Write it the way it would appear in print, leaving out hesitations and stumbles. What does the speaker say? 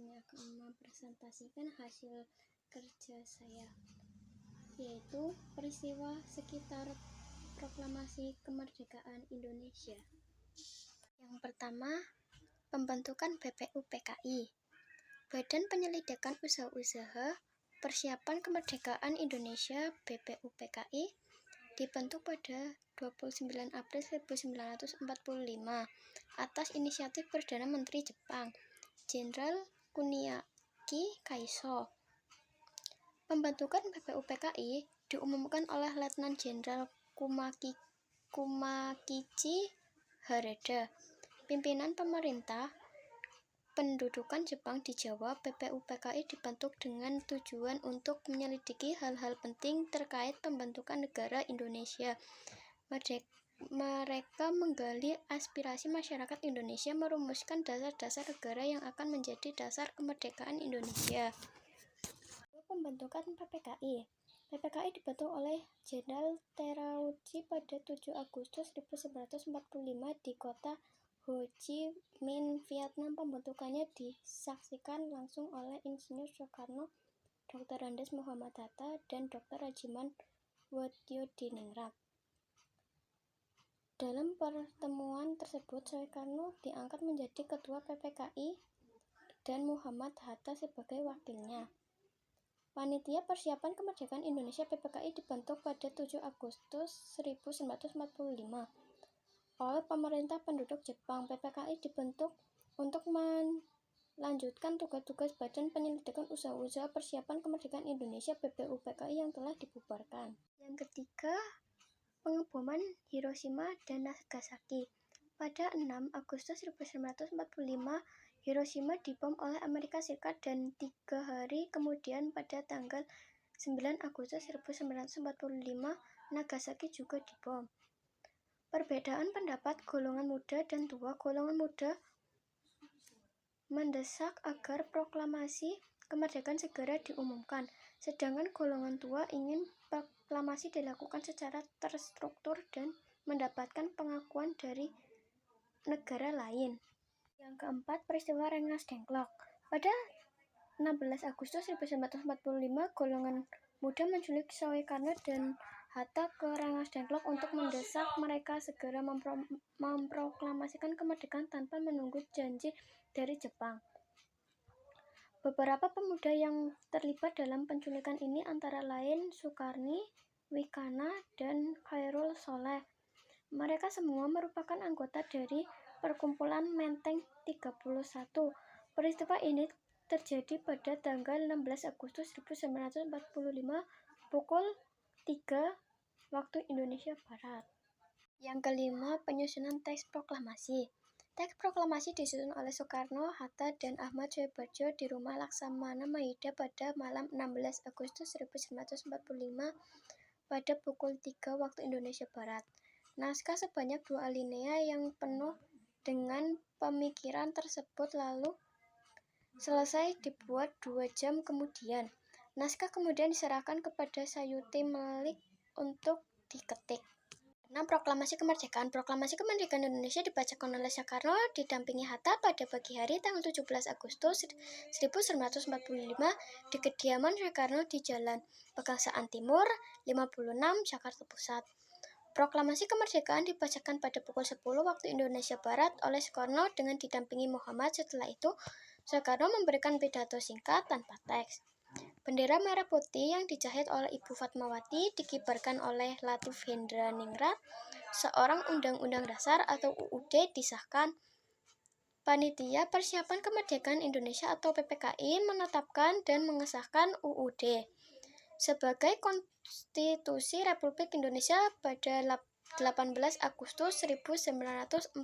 sini akan mempresentasikan hasil kerja saya, yaitu peristiwa sekitar proklamasi kemerdekaan Indonesia. Yang pertama, pembentukan BPUPKI, Badan Penyelidikan Usaha-Usaha Persiapan Kemerdekaan Indonesia BPUPKI, dibentuk pada 29 April 1945 atas inisiatif Perdana Menteri Jepang, Jenderal Kuniaki Kaiso. Pembentukan BPUPKI diumumkan oleh Letnan Jenderal Kumakichi Harada, pimpinan pemerintah pendudukan Jepang di Jawa. BPUPKI dibentuk dengan tujuan untuk menyelidiki hal-hal penting terkait pembentukan negara Indonesia. Mereka menggali aspirasi masyarakat Indonesia, merumuskan dasar-dasar negara yang akan menjadi dasar kemerdekaan Indonesia. Pembentukan PPKI. PPKI dibentuk oleh Jenderal Terauchi pada 7 Agustus 1945 di kota Ho Chi Minh, Vietnam. Pembentukannya disaksikan langsung oleh Insinyur Soekarno, Dr. Andes Muhammad Hatta, dan Dr. Rajiman Wotyodiningrat. Dalam pertemuan tersebut, Soekarno diangkat menjadi ketua PPKI dan Muhammad Hatta sebagai wakilnya. Panitia Persiapan Kemerdekaan Indonesia PPKI dibentuk pada 7 Agustus 1945 oleh pemerintah penduduk Jepang. PPKI dibentuk untuk melanjutkan tugas-tugas Badan Penyelidikan Usaha-Usaha Persiapan Kemerdekaan Indonesia BPUPKI yang telah dibubarkan. Yang ketiga, pengeboman Hiroshima dan Nagasaki. Pada 6 Agustus 1945, Hiroshima dibom oleh Amerika Serikat, dan 3 hari kemudian pada tanggal 9 Agustus 1945, Nagasaki juga dibom. Perbedaan pendapat golongan muda dan tua. Golongan muda mendesak agar proklamasi kemerdekaan segera diumumkan, sedangkan golongan tua ingin proklamasi dilakukan secara terstruktur dan mendapatkan pengakuan dari negara lain. Yang keempat, peristiwa Rengas Dengklok. Pada 16 Agustus 1945, golongan muda menculik Soekarno dan Hatta ke Rengas Dengklok untuk mendesak mereka segera memproklamasikan kemerdekaan tanpa menunggu janji dari Jepang. Beberapa pemuda yang terlibat dalam penculikan ini antara lain Sukarni, Wikana, dan Khairul Sholeh. Mereka semua merupakan anggota dari Perkumpulan Menteng 31. Peristiwa ini terjadi pada tanggal 16 Agustus 1945 pukul 3 waktu Indonesia Barat. Yang kelima, penyusunan teks proklamasi. Teks proklamasi disusun oleh Soekarno, Hatta, dan Ahmad Soebarjo di Rumah Laksamana Maida pada malam 16 Agustus 1945 pada pukul 3 waktu Indonesia Barat. Naskah sebanyak 2 alinea yang penuh dengan pemikiran tersebut lalu selesai dibuat 2 jam kemudian. Naskah kemudian diserahkan kepada Sayuti Melik untuk diketik. 6. Proklamasi Kemerdekaan. Proklamasi Kemerdekaan Indonesia dibacakan oleh Soekarno didampingi Hatta pada pagi hari tanggal 17 Agustus 1945 di kediaman Soekarno di Jalan Pegangsaan Timur 56, Jakarta Pusat. Proklamasi kemerdekaan dibacakan pada pukul 10 waktu Indonesia Barat oleh Soekarno dengan didampingi Muhammad. Setelah itu, Soekarno memberikan pidato singkat tanpa teks. Bendera merah putih yang dijahit oleh Ibu Fatmawati dikibarkan oleh Latif Hendraningrat. Seorang Undang-Undang Dasar atau UUD disahkan. Panitia Persiapan Kemerdekaan Indonesia atau PPKI menetapkan dan mengesahkan UUD sebagai Konstitusi Republik Indonesia pada 18 Agustus 1945.